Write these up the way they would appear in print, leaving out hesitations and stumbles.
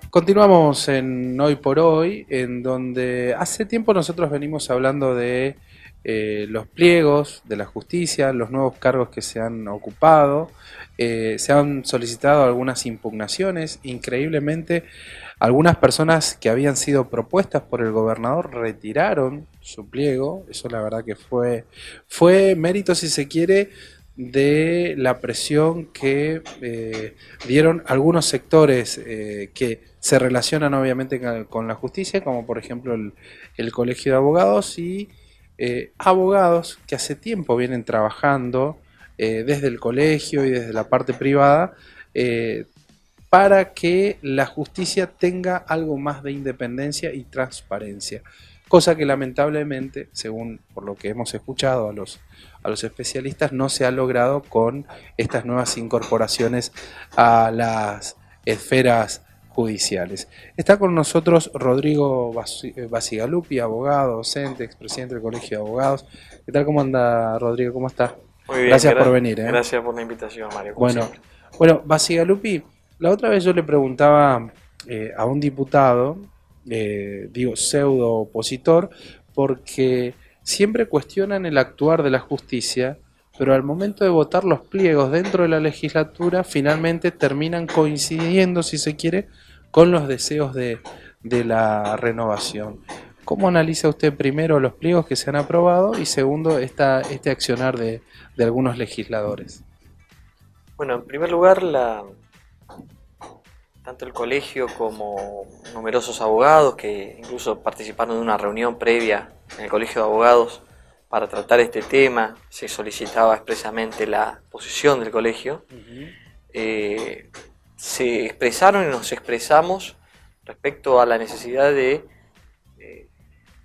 Continuamos en Hoy por Hoy, en donde hace tiempo nosotros venimos hablando de los pliegos de la justicia, los nuevos cargos que se han ocupado, se han solicitado algunas impugnaciones, increíblemente algunas personas que habían sido propuestas por el gobernador retiraron su pliego, eso la verdad que fue mérito si se quiere de la presión que dieron algunos sectores que se relacionan obviamente con la justicia, como por ejemplo el Colegio de Abogados y abogados que hace tiempo vienen trabajando desde el colegio y desde la parte privada eh, para que la justicia tenga algo más de independencia y transparencia, cosa que lamentablemente, según por lo que hemos escuchado a los especialistas, no se ha logrado con estas nuevas incorporaciones a las esferas judiciales. Está con nosotros Rodrigo Basigalupi, abogado, docente, expresidente del Colegio de Abogados. ¿Qué tal? ¿Cómo anda, Rodrigo? ¿Cómo está? Muy bien, Gracias por venir. gracias por la invitación, Mario, como Bueno, siempre. bueno, Basigalupi, la otra vez yo le preguntaba a un diputado, digo pseudo opositor, porque siempre cuestionan el actuar de la justicia, pero al momento de votar los pliegos dentro de la legislatura, finalmente terminan coincidiendo, si se quiere, con los deseos de la renovación. ¿Cómo analiza usted primero los pliegos que se han aprobado y segundo este accionar de algunos legisladores? Bueno, en primer lugar, tanto el colegio como numerosos abogados que incluso participaron de una reunión previa en el Colegio de Abogados para tratar este tema, se solicitaba expresamente la posición del colegio, se expresaron y nos expresamos respecto a la necesidad de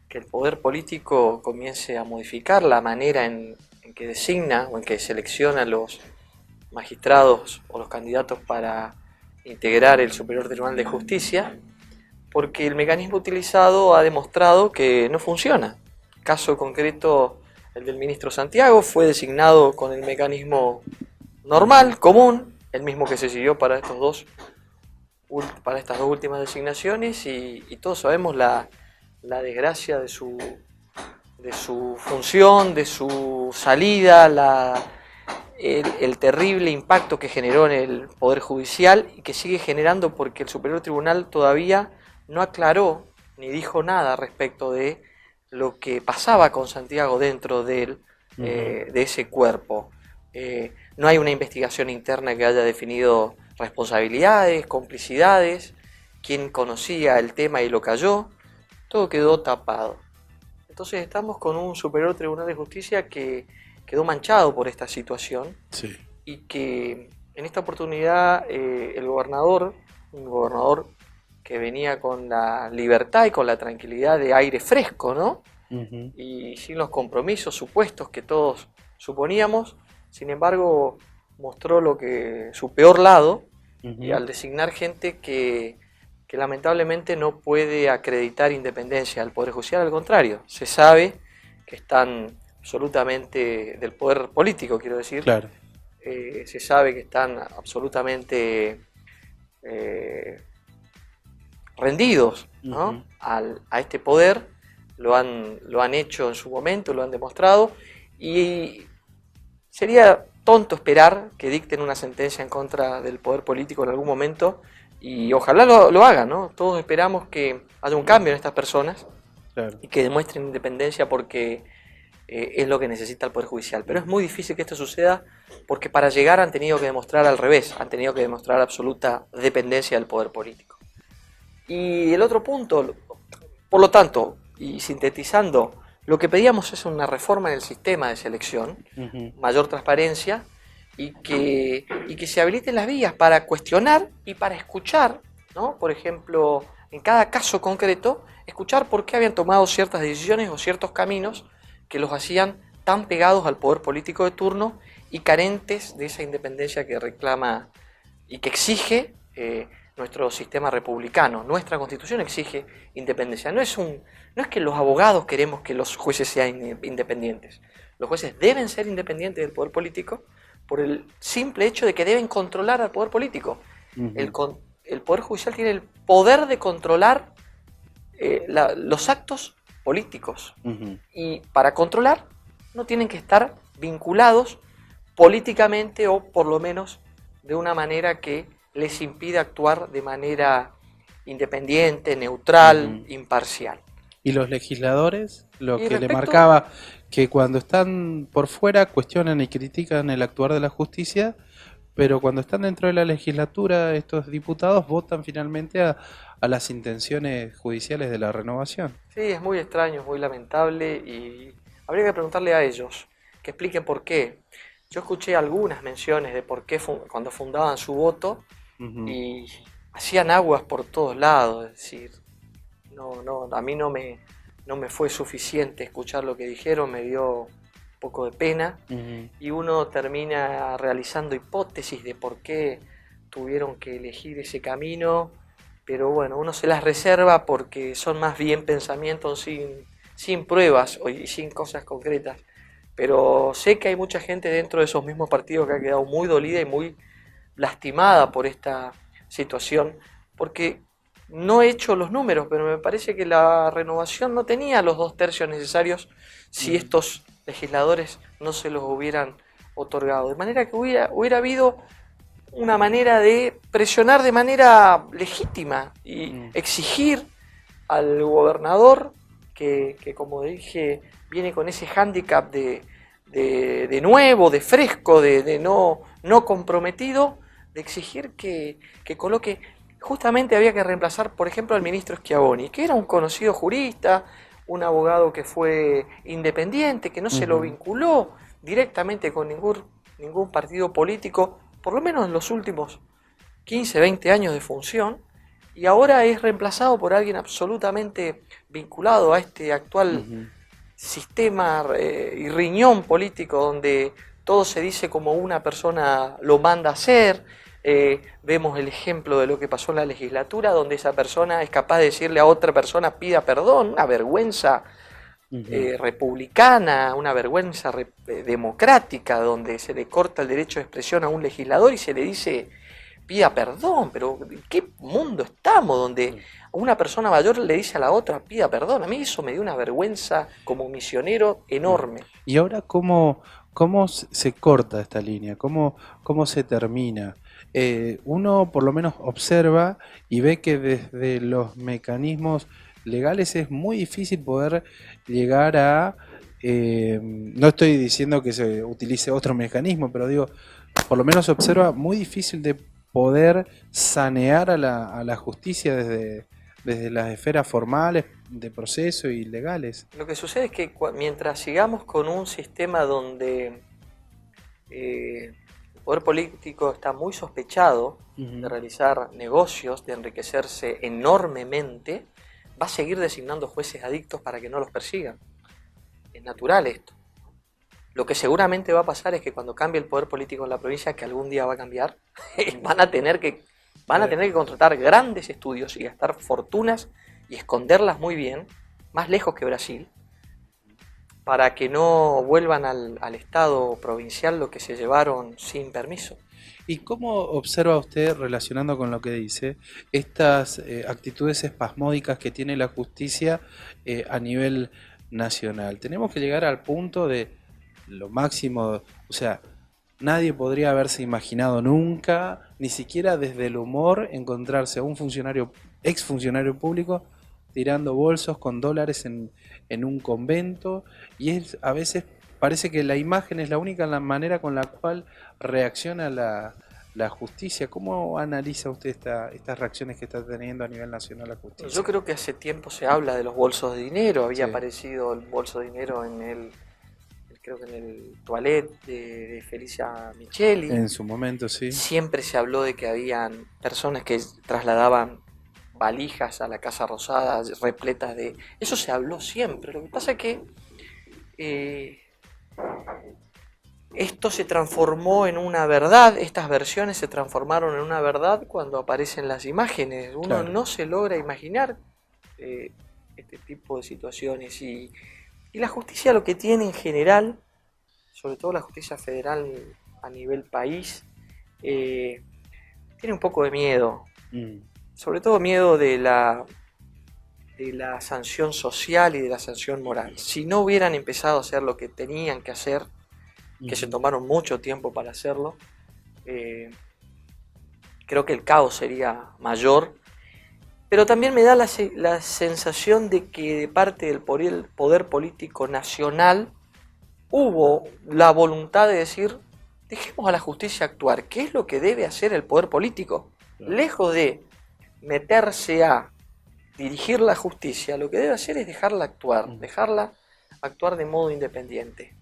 que el poder político comience a modificar la manera en que designa o en que selecciona los magistrados o los candidatos para integrar el Superior Tribunal de Justicia, porque el mecanismo utilizado ha demostrado que no funciona. Caso concreto, el del ministro Santiago fue designado con el mecanismo normal, común, el mismo que se siguió para para estas dos últimas designaciones, y todos sabemos la desgracia de su función, de su salida, el terrible impacto que generó en el Poder Judicial y que sigue generando porque el Superior Tribunal todavía no aclaró ni dijo nada respecto de lo que pasaba con Santiago dentro de ese cuerpo. No hay una investigación interna que haya definido responsabilidades, complicidades, quién conocía el tema y lo cayó, todo quedó tapado. Entonces estamos con un Superior Tribunal de Justicia que quedó manchado por esta situación Sí. y que en esta oportunidad el gobernador, un gobernador que venía con la libertad y con la tranquilidad de aire fresco, ¿no? Ujú. Y sin los compromisos supuestos que todos suponíamos, sin embargo mostró su peor lado, y Ujú. al designar gente que lamentablemente no puede acreditar independencia al Poder Judicial, al contrario, se sabe que están absolutamente del poder político, quiero decir, Claro. se sabe que están absolutamente eh, rendidos, ¿no?, Ujú. a este poder, lo han hecho en su momento, lo han demostrado, y sería tonto esperar que dicten una sentencia en contra del poder político en algún momento, y ojalá lo hagan, ¿no? Todos esperamos que haya un cambio en estas personas Claro. y que demuestren independencia porque es lo que necesita el Poder Judicial. Pero es muy difícil que esto suceda porque para llegar han tenido que demostrar al revés, han tenido que demostrar absoluta dependencia del poder político. Y el otro punto, por lo tanto, y sintetizando, lo que pedíamos es una reforma en el sistema de selección, Ujú. mayor transparencia y que se habiliten las vías para cuestionar y para escuchar, ¿no? Por ejemplo, en cada caso concreto, escuchar por qué habían tomado ciertas decisiones o ciertos caminos que los hacían tan pegados al poder político de turno y carentes de esa independencia que reclama y que exige nuestro sistema republicano. Nuestra Constitución exige independencia. No es que los abogados queremos que los jueces sean independientes. Los jueces deben ser independientes del poder político por el simple hecho de que deben controlar al poder político. Ujú. el Poder Judicial tiene el poder de controlar los actos políticos. Y para controlar no tienen que estar vinculados políticamente o por lo menos de una manera que les impida actuar de manera independiente, neutral, imparcial. ¿Y los legisladores? Lo Y que le respecto, marcaba que cuando están por fuera cuestionan y critican el actuar de la justicia, pero cuando están dentro de la legislatura, estos diputados votan finalmente a las intenciones judiciales de la renovación. sí, es muy extraño, es muy lamentable y habría que preguntarle a ellos que expliquen por qué. Yo escuché algunas menciones de por qué cuando fundaban su voto y hacían aguas por todos lados, es decir, a mí no me fue suficiente escuchar lo que dijeron, me dio un poco de pena y uno termina realizando hipótesis de por qué tuvieron que elegir ese camino, pero bueno, uno se las reserva porque son más bien pensamientos sin pruebas y sin cosas concretas. Pero sé que hay mucha gente dentro de esos mismos partidos que ha quedado muy dolida y muy lastimada por esta situación, porque no he hecho los números, pero me parece que la renovación no tenía los 2/3 necesarios si estos legisladores no se los hubieran otorgado. De manera que hubiera habido una manera de presionar de manera legítima y exigir al gobernador que como dije, viene con ese hándicap de nuevo, de fresco, de no comprometido, de exigir que coloque. Justamente había que reemplazar, por ejemplo, al ministro Schiavoni, que era un conocido jurista, un abogado que fue independiente, que no se lo vinculó directamente con ningún partido político, por lo menos en los últimos 15, 20 años de función, y ahora es reemplazado por alguien absolutamente vinculado a este actual sistema y riñón político donde todo se dice como una persona lo manda a hacer. Vemos el ejemplo de lo que pasó en la legislatura, donde esa persona es capaz de decirle a otra persona pida perdón, una vergüenza republicana, una vergüenza democrática, donde se le corta el derecho de expresión a un legislador y se le dice pida perdón. Pero ¿en qué mundo estamos donde una persona mayor le dice a la otra pida perdón? A mí eso me dio una vergüenza como misionero enorme. ¿Y ahora cómo se corta esta línea? ¿Cómo se termina? Uno por lo menos observa y ve que desde los mecanismos legales es muy difícil poder llegar a... no estoy diciendo que se utilice otro mecanismo, pero digo, por lo menos se observa muy difícil de poder sanear a la justicia desde las esferas formales de proceso y legales. Lo que sucede es que mientras sigamos con un sistema donde el poder político está muy sospechado de realizar negocios, de enriquecerse enormemente, va a seguir designando jueces adictos para que no los persigan. Es natural esto. Lo que seguramente va a pasar es que cuando cambie el poder político en la provincia, que algún día va a cambiar, van a tener que contratar grandes estudios y gastar fortunas y esconderlas muy bien, más lejos que Brasil, para que no vuelvan al Estado provincial lo que se llevaron sin permiso. ¿Y cómo observa usted, relacionando con lo que dice, estas actitudes espasmódicas que tiene la justicia a nivel nacional? Tenemos que llegar al punto de lo máximo, o sea, nadie podría haberse imaginado nunca, ni siquiera desde el humor, encontrarse a un exfuncionario público tirando bolsos con dólares en un convento, y a veces parece que la imagen es la única manera con la cual reacciona la justicia. ¿Cómo analiza usted estas reacciones que está teniendo a nivel nacional la justicia? Yo creo que hace tiempo se habla de los bolsos de dinero, había aparecido el bolso de dinero creo que en el toilet de Felicia Micheli. En su momento, sí. Siempre se habló de que habían personas que trasladaban valijas a la Casa Rosada repletas de... Eso se habló siempre. Lo que pasa es que esto se transformó en una verdad, estas versiones se transformaron en una verdad cuando aparecen las imágenes. Uno no se logra imaginar este tipo de situaciones y la justicia lo que tiene en general, sobre todo la justicia federal a nivel país, tiene un poco de miedo. Sobre todo miedo de la sanción social y de la sanción moral. Si no hubieran empezado a hacer lo que tenían que hacer, que se tomaron mucho tiempo para hacerlo, creo que el caos sería mayor. Pero también me da la sensación de que de parte del poder político nacional hubo la voluntad de decir, dejemos a la justicia actuar. ¿Qué es lo que debe hacer el poder político? Lejos de meterse a dirigir la justicia, lo que debe hacer es dejarla actuar de modo independiente.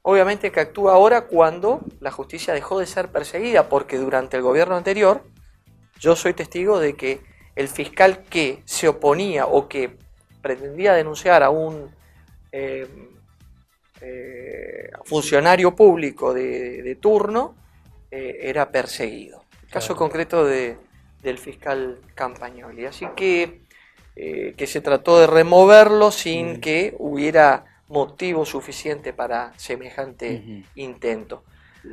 Obviamente que actúa ahora cuando la justicia dejó de ser perseguida, porque durante el gobierno anterior yo soy testigo de que el fiscal que se oponía o que pretendía denunciar a un funcionario público de turno era perseguido. El caso concreto del fiscal Campagnoli. Así que se trató de removerlo sin que hubiera motivo suficiente para semejante intento.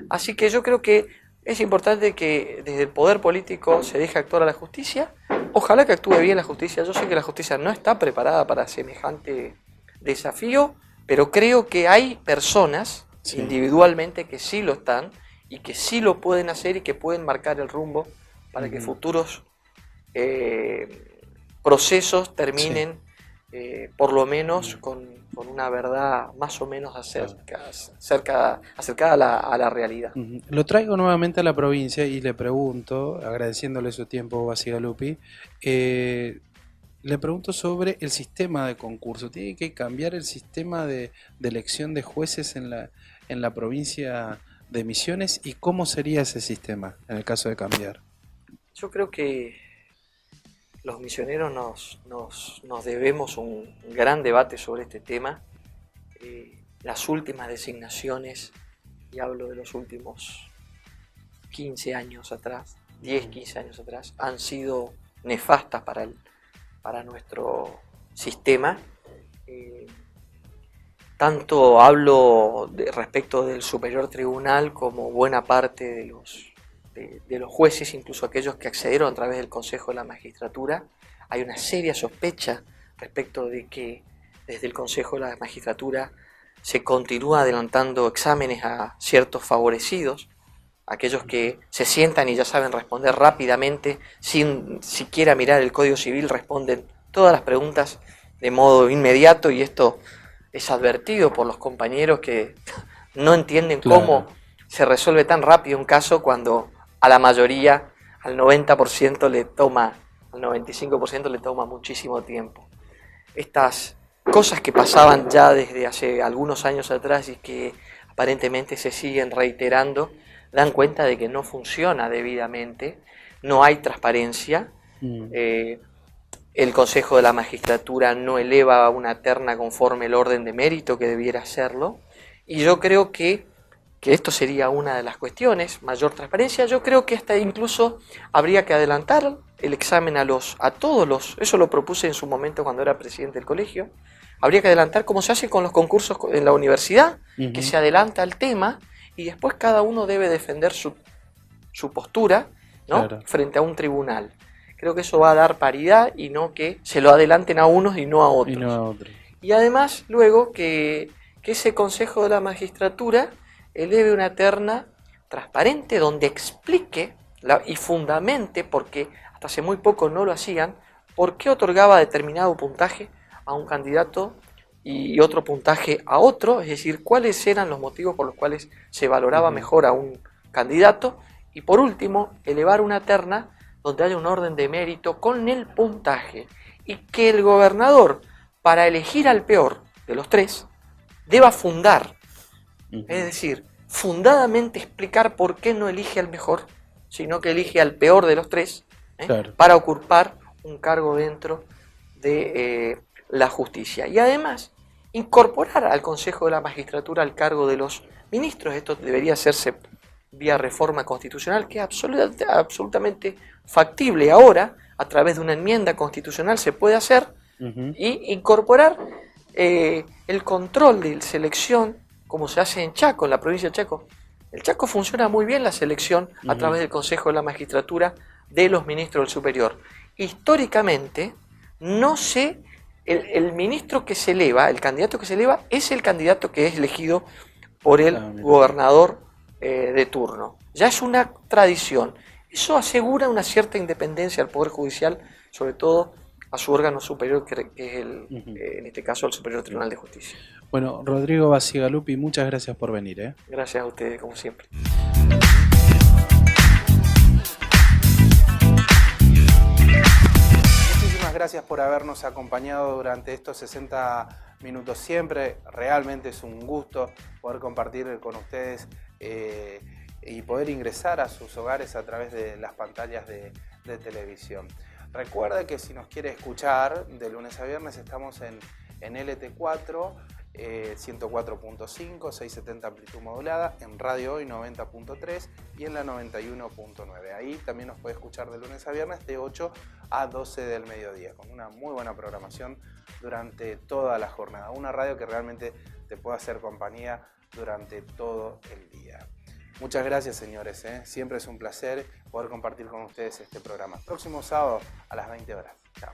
Así que yo creo que es importante que desde el poder político se deje actuar a la justicia. Ojalá que actúe bien la justicia. Yo sé que la justicia no está preparada para semejante desafío, pero creo que hay personas individualmente que sí lo están y que sí lo pueden hacer y que pueden marcar el rumbo para que futuros procesos terminen por lo menos con una verdad más o menos acercada a la realidad. Lo traigo nuevamente a la provincia y le pregunto, agradeciéndole su tiempo, Bacigalupi, le pregunto sobre el sistema de concurso. ¿Tiene que cambiar el sistema de elección de jueces en la provincia de Misiones? ¿Y cómo sería ese sistema en el caso de cambiar? Yo creo que los misioneros nos debemos un gran debate sobre este tema. Las últimas designaciones, y hablo de los últimos 15 años atrás, 10, 15 años atrás, han sido nefastas para nuestro sistema. Tanto hablo respecto del Superior Tribunal como buena parte de los jueces, incluso aquellos que accedieron a través del Consejo de la Magistratura. Hay una seria sospecha respecto de que desde el Consejo de la Magistratura se continúa adelantando exámenes a ciertos favorecidos, aquellos que se sientan y ya saben responder rápidamente, sin siquiera mirar el Código Civil, responden todas las preguntas de modo inmediato, y esto es advertido por los compañeros que no entienden cómo se resuelve tan rápido un caso cuando a la mayoría, al 90% le toma, al 95% le toma muchísimo tiempo. Estas cosas que pasaban ya desde hace algunos años atrás y que aparentemente se siguen reiterando, dan cuenta de que no funciona debidamente, no hay transparencia, el Consejo de la Magistratura no eleva una terna conforme el orden de mérito que debiera hacerlo, y yo creo que esto sería una de las cuestiones, mayor transparencia. Yo creo que hasta incluso habría que adelantar el examen a todos los, eso lo propuse en su momento cuando era presidente del colegio, habría que adelantar como se hace con los concursos en la universidad, que se adelanta el tema y después cada uno debe defender su postura, ¿no? Frente a un tribunal. Creo que eso va a dar paridad y no que se lo adelanten a unos y no a otros. Y además luego que ese Consejo de la Magistratura eleve una terna transparente donde explique y fundamente, porque hasta hace muy poco no lo hacían, por qué otorgaba determinado puntaje a un candidato y otro puntaje a otro, es decir, cuáles eran los motivos por los cuales se valoraba mejor a un candidato, y por último, elevar una terna donde haya un orden de mérito con el puntaje, y que el gobernador, para elegir al peor de los tres, deba fundar. Es decir, fundadamente explicar por qué no elige al mejor, sino que elige al peor de los tres, para ocupar un cargo dentro de la justicia. Y además, incorporar al Consejo de la Magistratura al cargo de los ministros. Esto debería hacerse vía reforma constitucional, que es absolutamente factible ahora, a través de una enmienda constitucional se puede hacer, y incorporar el control de selección, como se hace en Chaco, en la provincia de Chaco. El Chaco funciona muy bien la selección a través del Consejo de la Magistratura, de los ministros del superior. Históricamente, no se, el ministro que se eleva, el candidato que se eleva, es el candidato que es elegido por el gobernador de turno. Ya es una tradición. Eso asegura una cierta independencia al Poder Judicial, sobre todo a su órgano superior, que es en este caso el Superior Tribunal de Justicia. Bueno, Rodrigo Bacigalupi, muchas gracias por venir. Gracias a ustedes, como siempre. Muchísimas gracias por habernos acompañado durante estos 60 minutos. Siempre realmente es un gusto poder compartir con ustedes y poder ingresar a sus hogares a través de las pantallas de televisión. Recuerda que si nos quiere escuchar de lunes a viernes estamos en LT4, 104.5, 670 amplitud modulada, en Radio Hoy 90.3 y en la 91.9. Ahí también nos puede escuchar de lunes a viernes de 8 a 12 del mediodía, con una muy buena programación durante toda la jornada. Una radio que realmente te puede hacer compañía durante todo el día. Muchas gracias, señores. Siempre es un placer poder compartir con ustedes este programa. Próximo sábado a las 20 horas. Chao.